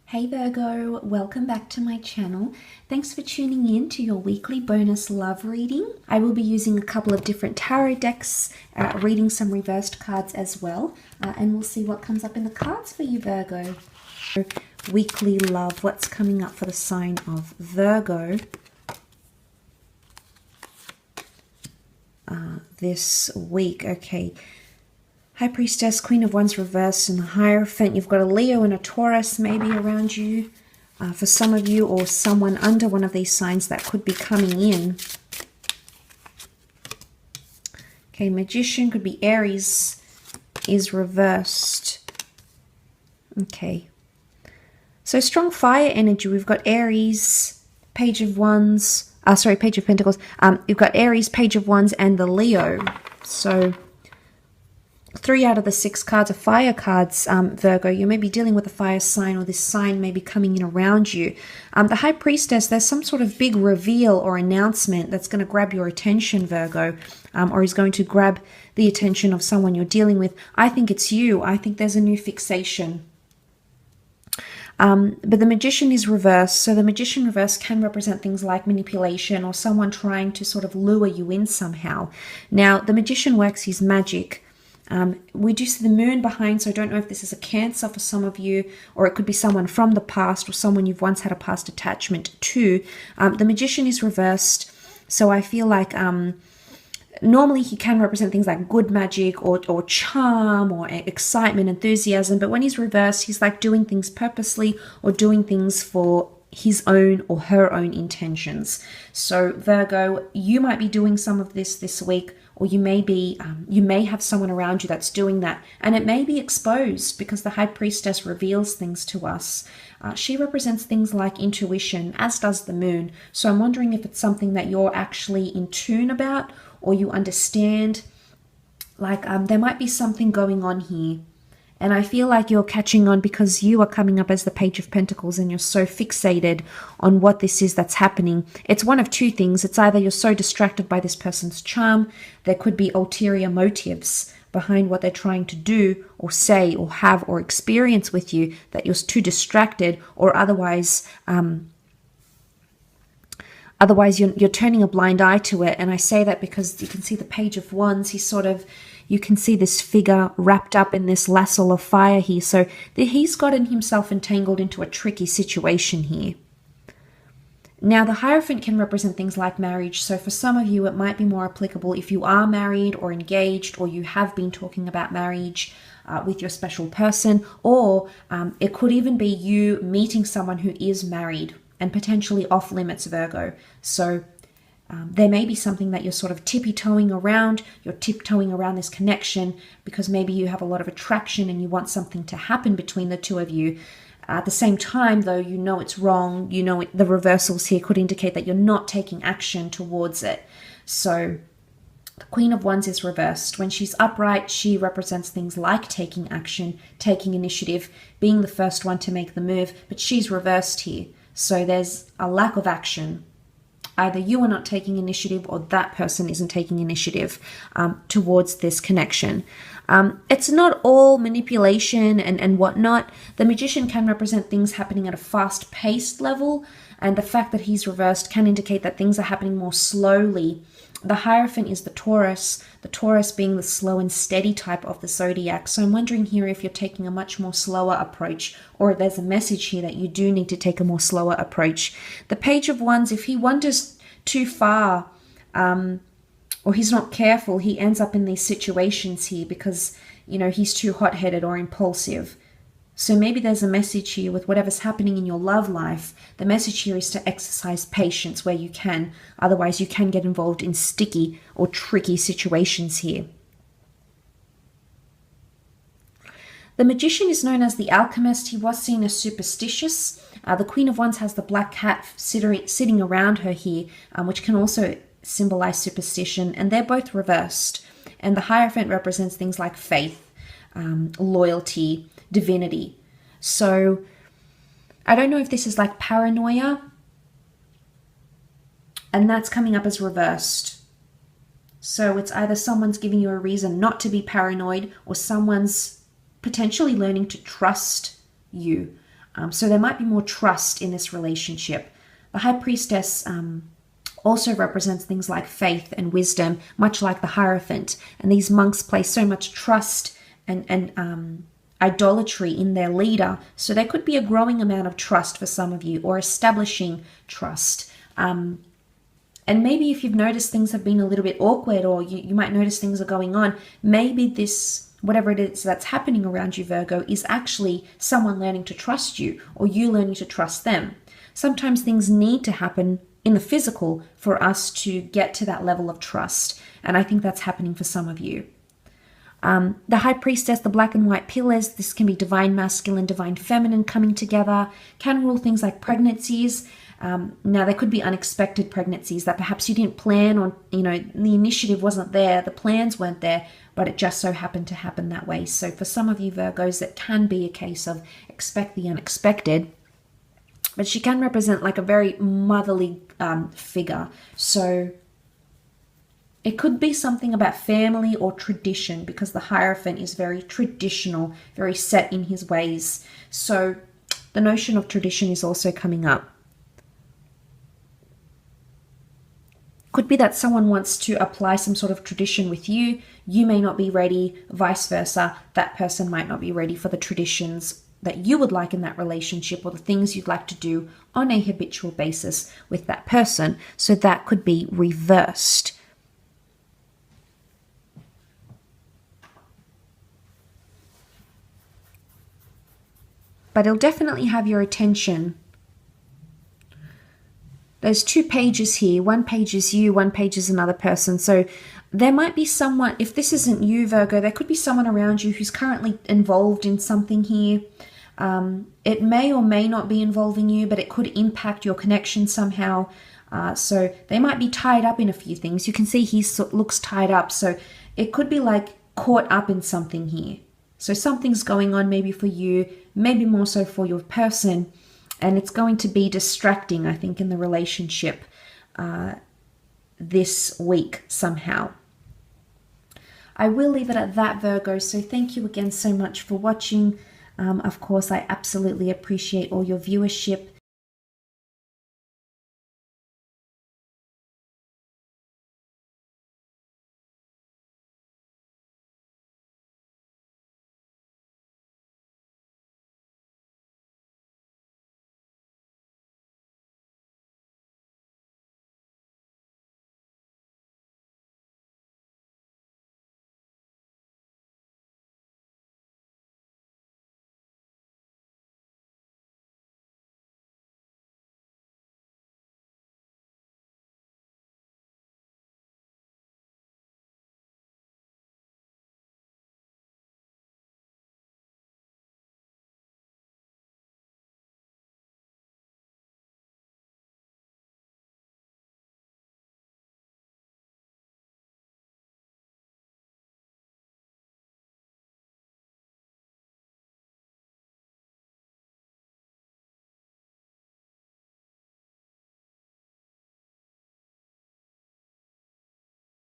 Hey Virgo, welcome back to my channel. Thanks for tuning in to your weekly bonus love reading. I will be using a couple of different tarot decks, reading some reversed cards as well, and we'll see what comes up in the cards for you, Virgo. Weekly love, what's coming up for the sign of Virgo this week? Okay. High Priestess, Queen of Wands reversed, and the Hierophant. You've got a Leo and a Taurus maybe around you for some of you, or someone under one of these signs that could be coming in. Okay, Magician could be Aries is reversed. Okay. So strong fire energy. We've got Aries, Page of Wands. Page of Pentacles. You've got Aries, Page of Wands, and the Leo. So 3 out of the 6 cards are fire cards, Virgo. You may be dealing with a fire sign, or this sign may be coming in around you. The High Priestess, there's some sort of big reveal or announcement that's going to grab your attention, Virgo, or is going to grab the attention of someone you're dealing with. I think it's you. I think there's a new fixation. But the Magician is reversed. So the Magician reverse can represent things like manipulation or someone trying to sort of lure you in somehow. Now, the Magician works his magic. We do see the moon behind, so I don't know if this is a Cancer for some of you, or it could be someone from the past or someone you've once had a past attachment to. The Magician is reversed, so I feel like normally he can represent things like good magic or charm or excitement, enthusiasm, but when he's reversed, he's like doing things purposely or doing things for his own or her own intentions. So Virgo, you might be doing some of this week, or you may have someone around you that's doing that, and it may be exposed because the High Priestess reveals things to us. She represents things like intuition, as does the moon. So I'm wondering if it's something that you're actually in tune about, or you understand. Like there might be something going on here. And I feel like you're catching on because you are coming up as the Page of Pentacles and you're so fixated on what this is that's happening. It's one of two things. It's either you're so distracted by this person's charm, there could be ulterior motives behind what they're trying to do or say or have or experience with you that you're too distracted, or otherwise you're turning a blind eye to it. And I say that because you can see the Page of Wands. You can see this figure wrapped up in this lasso of fire here. So he's gotten himself entangled into a tricky situation here. Now, the Hierophant can represent things like marriage. So for some of you, it might be more applicable if you are married or engaged, or you have been talking about marriage with your special person, or it could even be you meeting someone who is married and potentially off limits, Virgo. So there may be something that you're sort of tippy-toeing around. You're tiptoeing around this connection because maybe you have a lot of attraction and you want something to happen between the two of you. At the same time, though, you know it's wrong. You know the reversals here could indicate that you're not taking action towards it. So the Queen of Wands is reversed. When she's upright, she represents things like taking action, taking initiative, being the first one to make the move. But she's reversed here. So there's a lack of action. Either you are not taking initiative or that person isn't taking initiative towards this connection. It's not all manipulation and whatnot. The Magician can represent things happening at a fast-paced level, and the fact that he's reversed can indicate that things are happening more slowly. The Hierophant is the Taurus being the slow and steady type of the zodiac. So I'm wondering here if you're taking a much more slower approach, or there's a message here that you do need to take a more slower approach. The Page of Wands, if he wanders too far, or he's not careful, he ends up in these situations here because, he's too hot-headed or impulsive. So maybe there's a message here with whatever's happening in your love life. The message here is to exercise patience where you can. Otherwise, you can get involved in sticky or tricky situations here. The Magician is known as the alchemist. He was seen as superstitious. The Queen of Wands has the black cat sitting around her here, which can also symbolize superstition. And they're both reversed. And the Hierophant represents things like faith, loyalty, divinity. So I don't know if this is like paranoia, and that's coming up as reversed. So it's either someone's giving you a reason not to be paranoid, or someone's potentially learning to trust you. So there might be more trust in this relationship. The High Priestess also represents things like faith and wisdom, much like the Hierophant. And these monks place so much trust and idolatry in their leader. So there could be a growing amount of trust for some of you, or establishing trust. And maybe if you've noticed things have been a little bit awkward, or you might notice things are going on, maybe this, whatever it is that's happening around you, Virgo, is actually someone learning to trust you, or you learning to trust them. Sometimes things need to happen in the physical for us to get to that level of trust. And I think that's happening for some of you. The High Priestess, the black and white pillars, this can be divine masculine, divine feminine coming together, can rule things like pregnancies. Now, there could be unexpected pregnancies that perhaps you didn't plan on, the initiative wasn't there, the plans weren't there, but it just so happened to happen that way. So for some of you Virgos, it can be a case of expect the unexpected. But she can represent like a very motherly figure. So it could be something about family or tradition, because the Hierophant is very traditional, very set in his ways. So the notion of tradition is also coming up. Could be that someone wants to apply some sort of tradition with you. You may not be ready, vice versa. That person might not be ready for the traditions that you would like in that relationship, or the things you'd like to do on a habitual basis with that person. So that could be reversed. But it'll definitely have your attention. There's 2 pages here. One page is you, one page is another person. So there might be someone, if this isn't you, Virgo, there could be someone around you who's currently involved in something here. It may or may not be involving you, but it could impact your connection somehow. So they might be tied up in a few things. You can see he looks tied up. So it could be like caught up in something here. So something's going on maybe for you, maybe more so for your person. And it's going to be distracting, I think, in the relationship this week somehow. I will leave it at that, Virgo. So thank you again so much for watching. Of course, I absolutely appreciate all your viewership.